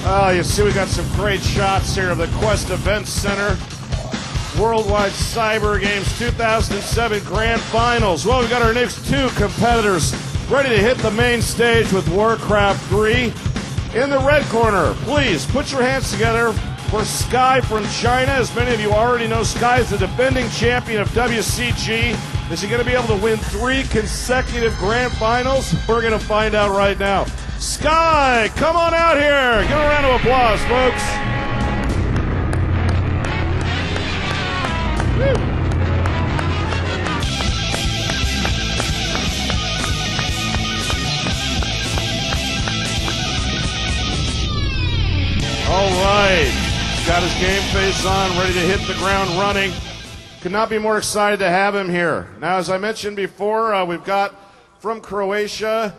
Well, you see we got some great shots here of the Quest Event Center Worldwide Cyber Games 2007 Grand Finals. Well, we've got our next two competitors ready to hit the main stage with Warcraft 3. In the red corner, please put your hands together for Sky from China. As many of you already know, Sky is the defending champion of WCG. Is he going to be able to win 3 consecutive Grand Finals? We're going to find out right now. Sky, come on out here. Give a round of applause, folks. Woo. All right. He's got his game face on, ready to hit the ground running. Could not be more excited to have him here. Now, as I mentioned before, we've got from Croatia,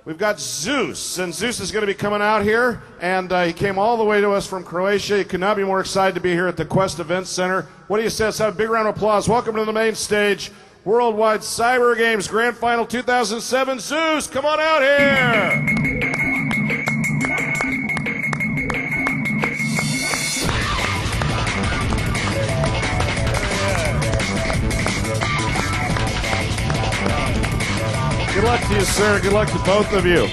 we've got Zeus, and Zeus is going to be coming out here, and he came all the way to us from Croatia. He could not be more excited to be here at the Quest Event Center. What do you say? Let's have a big round of applause. Welcome to the main stage, Worldwide Cyber Games Grand Final 2007. Zeus, come on out here. Good luck to you, sir. Good luck to both of you.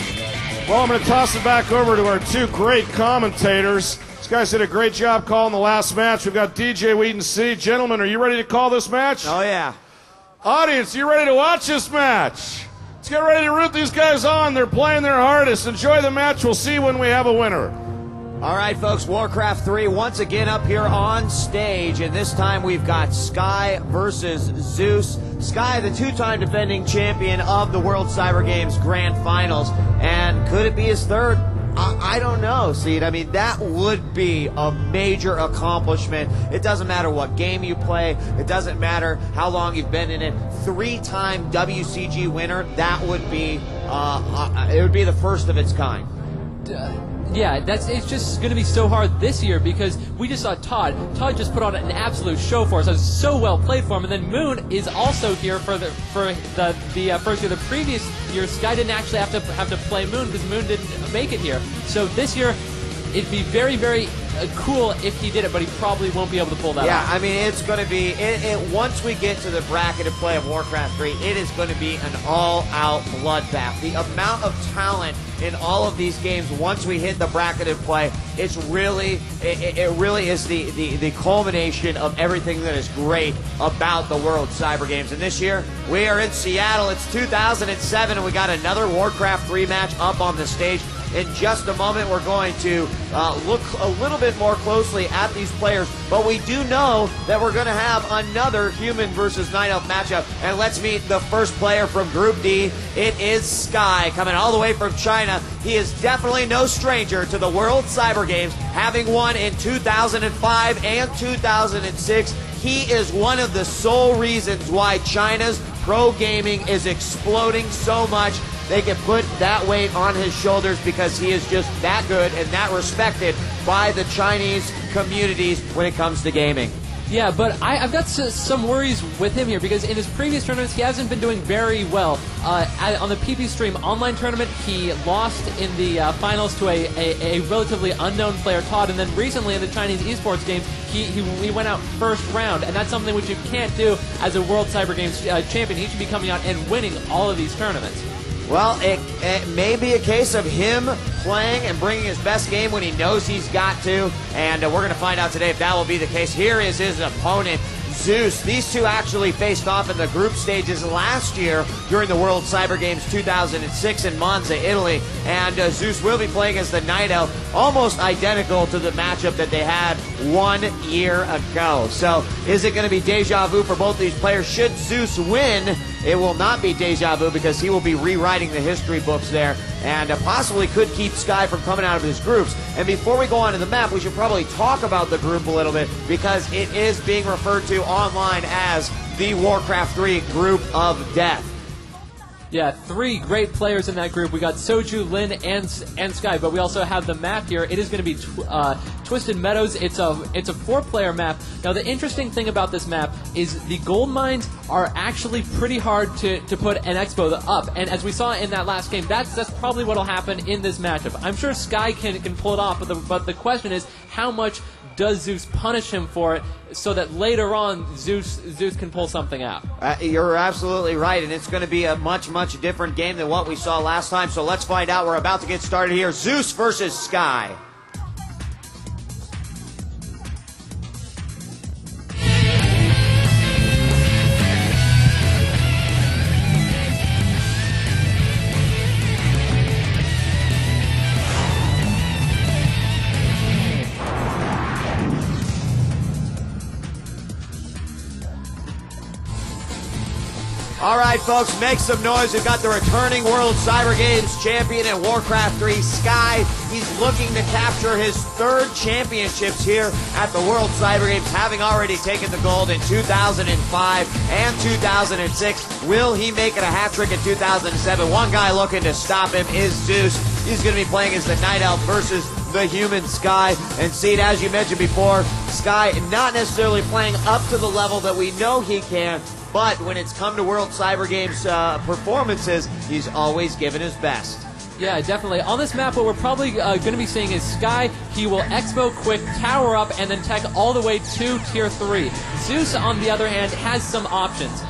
Well, I'm going to toss it back over to our two great commentators. These guys did a great job calling the last match. We've got DJ Wheaton C. Gentlemen, are you ready to call this match? Oh, yeah. Audience, you ready to watch this match? Let's get ready to root these guys on. They're playing their hardest. Enjoy the match. We'll see when we have a winner. All right, folks, Warcraft 3 once again up here on stage, and this time we've got Sky versus Zeus. Sky, the two-time defending champion of the World Cyber Games Grand Finals, and could it be his third? I don't know, Seed. I mean, that would be a major accomplishment. It doesn't matter what game you play. It doesn't matter how long you've been in it. 3-time WCG winner, that would be, it would be the first of its kind. Yeah, it's just going to be so hard this year because we just saw Todd. Todd just put on an absolute show for us. It was so well played for him. And then Moon is also here for the first year. The previous year, Sky didn't actually have to play Moon because Moon didn't make it here. So this year, it'd be very, very cool if he did it, but he probably won't be able to pull that off. Yeah, I mean, it's going to be, once we get to the bracketed play of Warcraft 3, it is going to be an all-out bloodbath. The amount of talent in all of these games, once we hit the bracketed play, it's really, it really is the culmination of everything that is great about the World Cyber Games. And this year, we are in Seattle. It's 2007, and we got another Warcraft 3 match up on the stage. In just a moment, we're going to look a little bit more closely at these players, but we do know that we're going to have another human versus Night Elf matchup. And let's meet the first player from Group D. It is Sky, coming all the way from China. He is definitely no stranger to the World Cyber Games, having won in 2005 and 2006. He is one of the sole reasons why China's pro gaming is exploding so much. They can put that weight on his shoulders because he is just that good and that respected by the Chinese communities when it comes to gaming. Yeah, but I've got some worries with him here because in his previous tournaments, he hasn't been doing very well. On the PP Stream online tournament, he lost in the finals to a relatively unknown player, Todd, and then recently in the Chinese esports games, he went out first round, and that's something which you can't do as a World Cyber Games champion. He should be coming out and winning all of these tournaments. Well, it may be a case of him playing and bringing his best game when he knows he's got to, and we're going to find out today if that will be the case. Here is his opponent, Zeus. These two actually faced off in the group stages last year during the World Cyber Games 2006 in Monza, Italy, and Zeus will be playing as the Night Elf, almost identical to the matchup that they had 1 year ago. So is it going to be deja vu for both these players? Should Zeus win, it will not be deja vu because he will be rewriting the history books there and possibly could keep Sky from coming out of his groups. And before we go on to the map, we should probably talk about the group a little bit because it is being referred to online as the Warcraft 3 Group of Death. Yeah, 3 great players in that group. We got Soju, Lin, and Sky, but we also have the map here. It is going to be Twisted Meadows. It's a 4-player map. Now, the interesting thing about this map is the gold mines are actually pretty hard to put an expo up, and as we saw in that last game, that's probably what will happen in this matchup. I'm sure Sky can pull it off, but the question is, how much does Zeus punish him for it so that later on Zeus can pull something out? You're absolutely right, and it's going to be a much different game than what we saw last time, so let's find out. We're about to get started here. Zeus versus Sky. All right, folks, make some noise. We've got the returning World Cyber Games champion in Warcraft 3, Sky. He's looking to capture his 3rd championships here at the World Cyber Games, having already taken the gold in 2005 and 2006. Will he make it a hat trick in 2007? One guy looking to stop him is Zeus. He's going to be playing as the Night Elf versus the human Sky. And Seed, as you mentioned before, Sky not necessarily playing up to the level that we know he can, but when it's come to World Cyber Games performances, he's always given his best. Yeah, definitely. On this map, what we're probably going to be seeing is Sky. He will Expo quick, tower up, and then tech all the way to Tier 3. Zeus, on the other hand, has some options.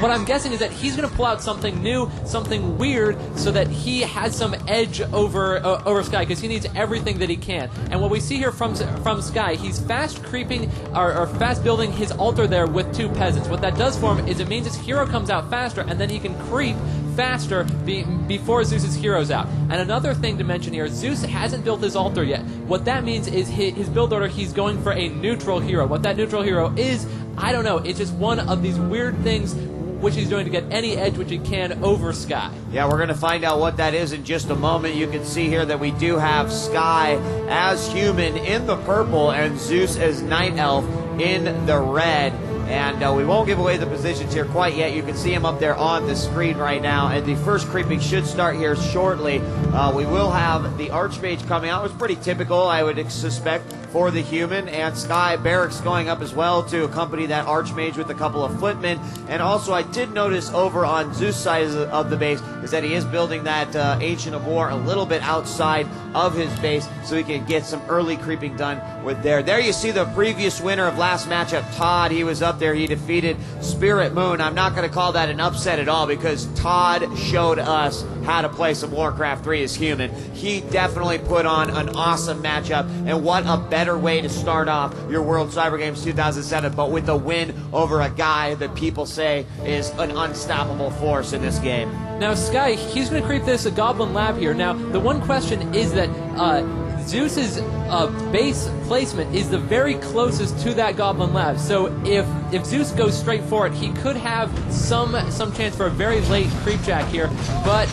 What I'm guessing is that he's going to pull out something new, something weird, so that he has some edge over Sky, because he needs everything that he can. And what we see here from Sky, he's fast creeping, or fast building his altar there with 2 peasants. What that does for him is it means his hero comes out faster, and then he can creep faster before Zeus's hero's out. And another thing to mention here, Zeus hasn't built his altar yet. What that means is his build order, he's going for a neutral hero. What that neutral hero is, I don't know. It's just one of these weird things which he's doing to get any edge which he can over Sky. Yeah, we're going to find out what that is in just a moment. You can see here that we do have Sky as human in the purple and Zeus as Night Elf in the red. And we won't give away the positions here quite yet. You can see him up there on the screen right now. And the first creeping should start here shortly. We will have the Archmage coming out. It's pretty typical, I would suspect, for the human. And Sky Barracks going up as well to accompany that Archmage with a couple of footmen. And also, I did notice over on Zeus' side of the base is that he is building that Ancient of War a little bit outside of his base so he can get some early creeping done with there. There you see the previous winner of last matchup, Todd. He was up there. He defeated Spirit Moon. I'm not going to call that an upset at all because Todd showed us how to play some Warcraft 3 as human. He definitely put on an awesome matchup, and what a better way to start off your World Cyber Games 2007, but with a win over a guy that people say is an unstoppable force in this game. Now, Sky, he's going to creep this Goblin Lab here. Now, the one question is that Zeus's base placement is the very closest to that Goblin Lab. So if Zeus goes straight for it, he could have some chance for a very late creep jack here. But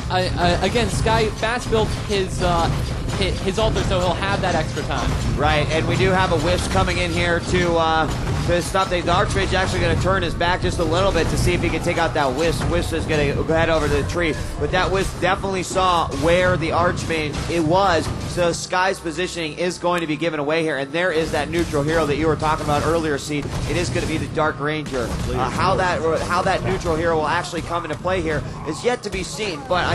again, Sky fast built his altar, so he'll have that extra time. Right, and we do have a Wisp coming in here to to stop the Archmage. Actually going to turn his back just a little bit to see if he can take out that Wisp. Wisp is going to head over to the tree, but that Wisp definitely saw where the Archmage it was, so Sky's positioning is going to be given away here, and there is that neutral hero that you were talking about earlier, Seed. It is going to be the Dark Ranger. How that neutral hero will actually come into play here is yet to be seen, but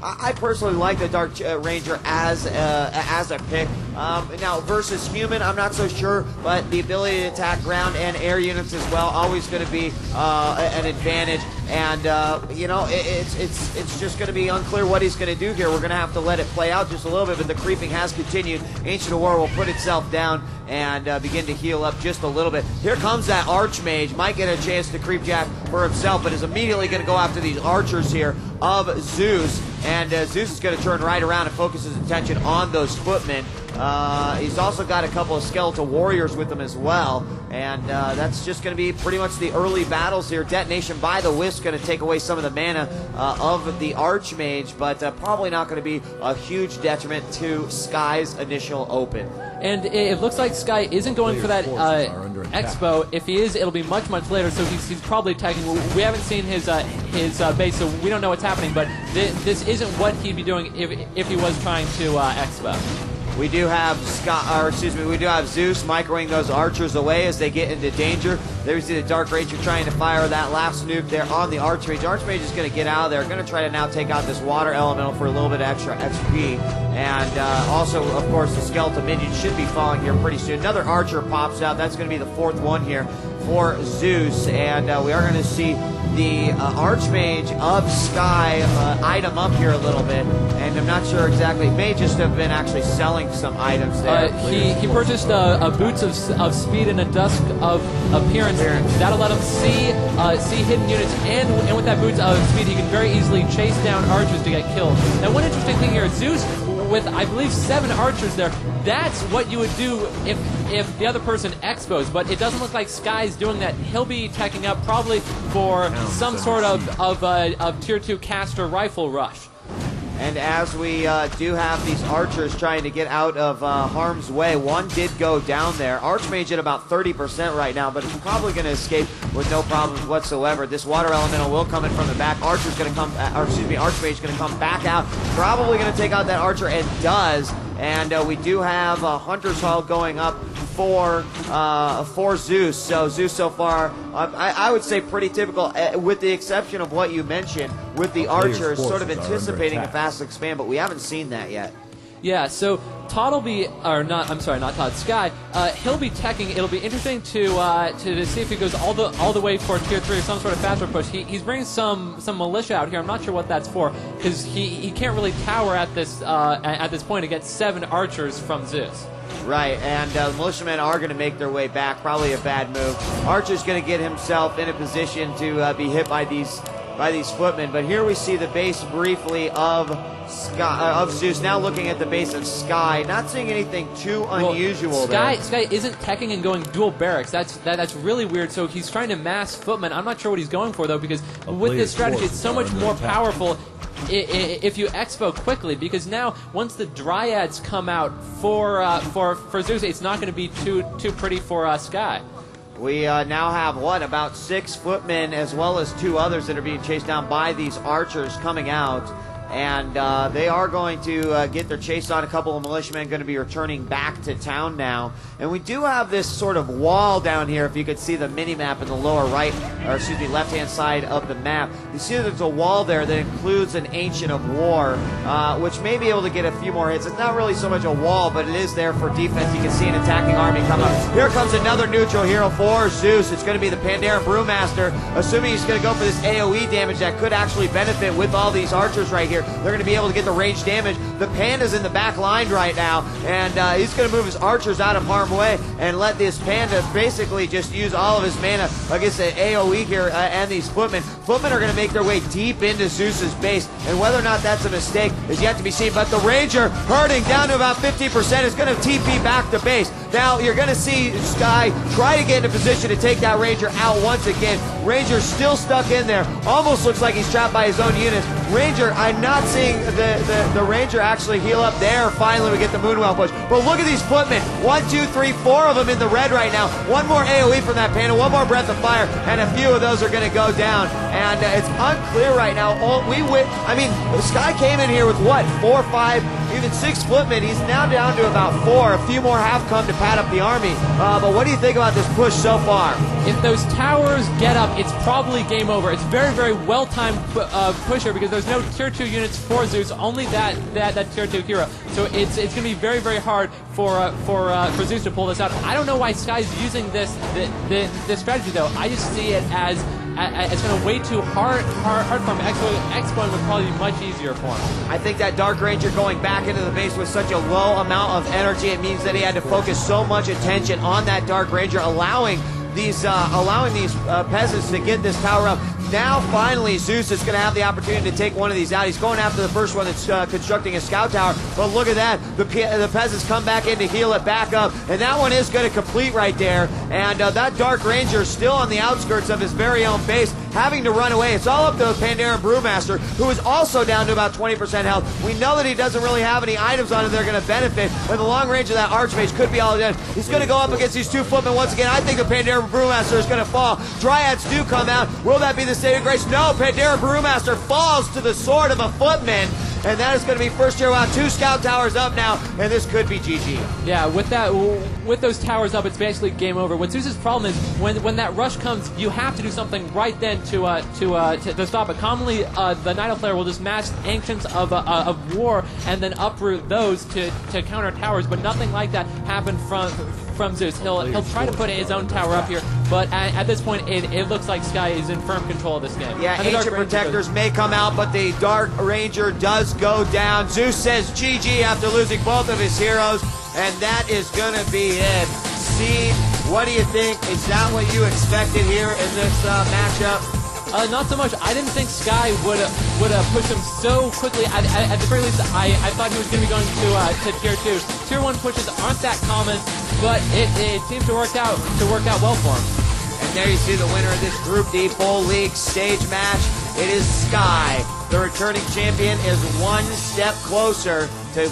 I personally like the Dark Ranger as a pick. Now, versus human, I'm not so sure, but the ability to attack ground and air units as well, always going to be an advantage. And, you know, it's just going to be unclear what he's going to do here. We're going to have to let it play out just a little bit, but the creeping has continued. Ancient of War will put itself down and begin to heal up just a little bit. Here comes that Archmage. Might get a chance to creep jack for himself, but is immediately going to go after these archers here of Zeus. And Zeus is going to turn right around and focus his attention on those footmen. He's also got a couple of skeletal warriors with him as well. And that's just going to be pretty much the early battles here. Detonation by the Wisp going to take away some of the mana of the Archmage, but probably not going to be a huge detriment to Sky's initial open. And it looks like Sky isn't going for that Expo. If he is, it'll be much, much later, so he's probably tagging. We haven't seen his base, so we don't know what's happening, but this isn't what he'd be doing if he was trying to Expo. We do have we do have Zeus microwing those archers away as they get into danger. There we see the Dark Ranger trying to fire that last nuke there on the Archmage. Archmage is going to get out of there, going to try to now take out this water elemental for a little bit of extra XP. And also, of course, the skeleton minion should be falling here pretty soon. Another archer pops out. That's going to be the fourth one here for Zeus. And we are going to see the Archmage of Sky item up here a little bit. And I'm not sure exactly. It may just have been actually selling some items there. He purchased a boots of speed and a dusk of appearance. That'll let him see hidden units, and with that boots of speed, he can very easily chase down archers to get killed. Now, one interesting thing here, Zeus, with I believe 7 archers there, that's what you would do if the other person expos, but it doesn't look like Sky's doing that. He'll be teching up probably for some sort of tier 2 caster rifle rush. And as we do have these archers trying to get out of harm's way, one did go down there. Archmage at about 30% right now, but it's probably going to escape with no problems whatsoever. This water elemental will come in from the back. Archer's going to come, Archmage going to come back out. Probably going to take out that archer, and does. And we do have a Hunter's Hall going up for Zeus. So Zeus so far, I would say pretty typical, with the exception of what you mentioned, with the archers sort of anticipating a fast expand, but we haven't seen that yet. Yeah, so Todd will be, or not, I'm sorry, not Todd, Sky, he'll be teching. It'll be interesting to see if he goes all the way for tier 3 or some sort of faster push. He's bringing some militia out here. I'm not sure what that's for, because he can't really tower at this point to get 7 archers from Zeus. Right, and the militiamen are going to make their way back. Probably a bad move. Archer's going to get himself in a position to be hit by these footmen. But here we see the base briefly of Zeus. Now looking at the base of Sky, not seeing anything too unusual there. Sky isn't teching and going dual barracks. That's really weird. So he's trying to mass footmen. I'm not sure what he's going for though, because with this strategy, it's so much more powerful if you expo quickly, because now once the dryads come out for Zeus, it's not going to be too pretty for Sky. We now have, about 6 footmen as well as 2 others that are being chased down by these archers coming out. And they are going to get their chase on. A couple of militiamen going to be returning back to town now. And we do have this sort of wall down here, if you could see the mini-map in the lower right, or excuse me, left-hand side of the map. You see there's a wall there that includes an Ancient of War, which may be able to get a few more hits. It's not really so much a wall, but it is there for defense. You can see an attacking army come up. Here comes another neutral hero for Zeus. It's going to be the Pandaren Brewmaster, assuming he's going to go for this AoE damage that could actually benefit with all these archers right here. They're going to be able to get the range damage. The Panda's in the back line right now, and he's going to move his archers out of harm's way and let this Panda basically just use all of his mana against the AoE here and these footmen. Footmen are going to make their way deep into Zeus's base, and whether or not that's a mistake is yet to be seen. But the Ranger, hurting down to about 50%, is going to TP back to base. Now you're going to see Sky try to get in a position to take that Ranger out once again. Ranger's still stuck in there. Almost looks like he's trapped by his own units. Ranger, I'm not seeing the Ranger actually heal up there. Finally, we get the Moonwell push. But look at these footmen. 1, 2, 3, 4 of them in the red right now. One more AoE from that panel, one more Breath of Fire, and a few of those are going to go down. And it's unclear right now. Sky came in here with what? 4, 5, even 6 footmen. He's now down to about 4. A few more have come to pad up the army. But what do you think about this push so far? If those towers get up, it's probably game over. It's very, very well-timed push here because there's no tier 2 units for Zeus, only that tier 2 hero. So it's going to be very, very hard for Zeus to pull this out. I don't know why Sky's using this strategy though. I just see it as it's going to way too hard for him. Exploit would probably be much easier for him. I think that Dark Ranger going back into the base with such a low amount of energy, it means that he had to focus so much attention on that Dark Ranger, allowing these peasants to get this tower up. Now, finally, Zeus is going to have the opportunity to take one of these out. He's going after the first one that's constructing a scout tower. But look at that. The peasants come back in to heal it back up. And that one is going to complete right there. And that Dark Ranger still on the outskirts of his very own base, having to run away. It's all up to the Pandaren Brewmaster, who is also down to about 20% health. We know that he doesn't really have any items on him that are going to benefit, but the long range of that Archmage could be all done. He's going to go up against these 2 footmen once again. I think the Pandaren Brewmaster is going to fall. Dryads do come out. Will that be the saving grace? No, Pandaren Brewmaster falls to the sword of a footman. And that is going to be first tier round. 2 scout towers up now, and this could be GG. Yeah, with those towers up, it's basically game over. What Zeus's problem is when that rush comes, you have to do something right then to stop it. Commonly, the Nido player will just match Ancients of War and then uproot those to counter towers, but nothing like that happened from Zeus. He'll try to put his own tower up here, but at this point, it looks like Sky is in firm control of this game. Yeah, Ancient Protectors may come out, but the Dark Ranger does go down. Zeus says GG after losing both of his heroes, and that is going to be it. Seed, what do you think? Is that what you expected here in this matchup? Not so much. I didn't think Sky would push him so quickly. At the very least, I thought he was going to be going to tier 2. Tier 1 pushes aren't that common, but it seems to work out well for him. And there you see the winner of this Group D Bowl League stage match. It is Sky. The returning champion is one step closer to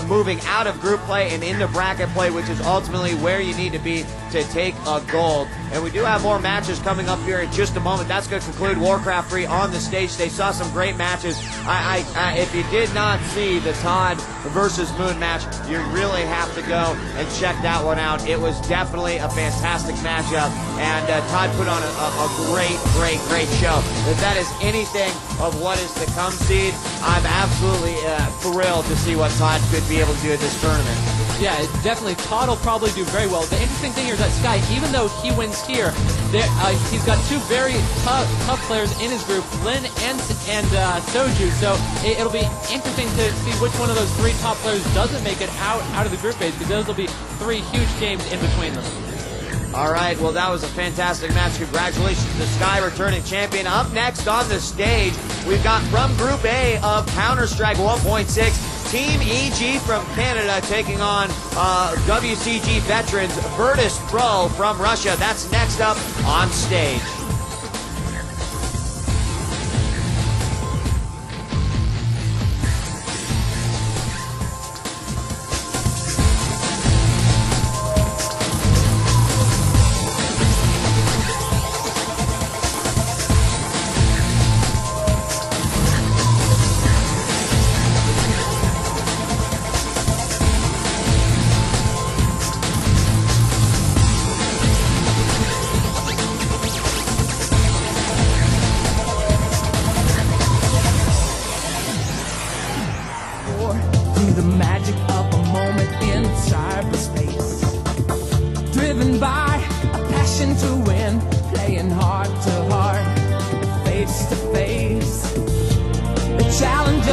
moving out of group play and into bracket play, which is ultimately where you need to be to take a gold. And we do have more matches coming up here in just a moment. That's going to conclude Warcraft 3 on the stage. They saw some great matches. If you did not see the Todd versus Moon match, you really have to go and check that one out. It was definitely a fantastic matchup, and Todd put on a great show. If that is anything of what is to come, Seed, I'm absolutely thrilled to see what Todd could be able to do at this tournament. Yeah, definitely. Todd will probably do very well. The interesting thing here is that Sky, even though he wins here, he's got 2 very tough players in his group, Lin and Soju. So it'll be interesting to see which one of those 3 top players doesn't make it out of the group phase, because those will be 3 huge games in between them. All right, well, that was a fantastic match. Congratulations to Sky, returning champion. Up next on the stage, we've got from Group A of Counter-Strike 1.6, Team EG from Canada taking on WCG veterans Virtus Pro from Russia. That's next up on stage.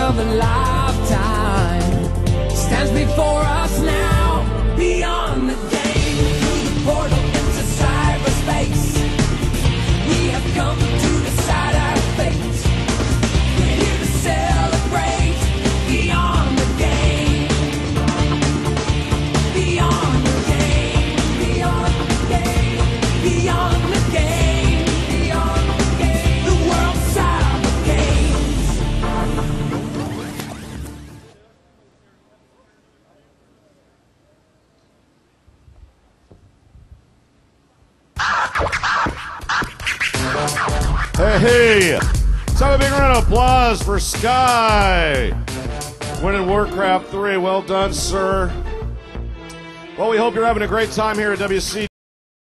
of a lifetime stands before us now. Beyond the game, through the portal into cyberspace. Hey, let's have a big round of applause for Sky winning Warcraft 3. Well done, sir. Well, we hope you're having a great time here at WC.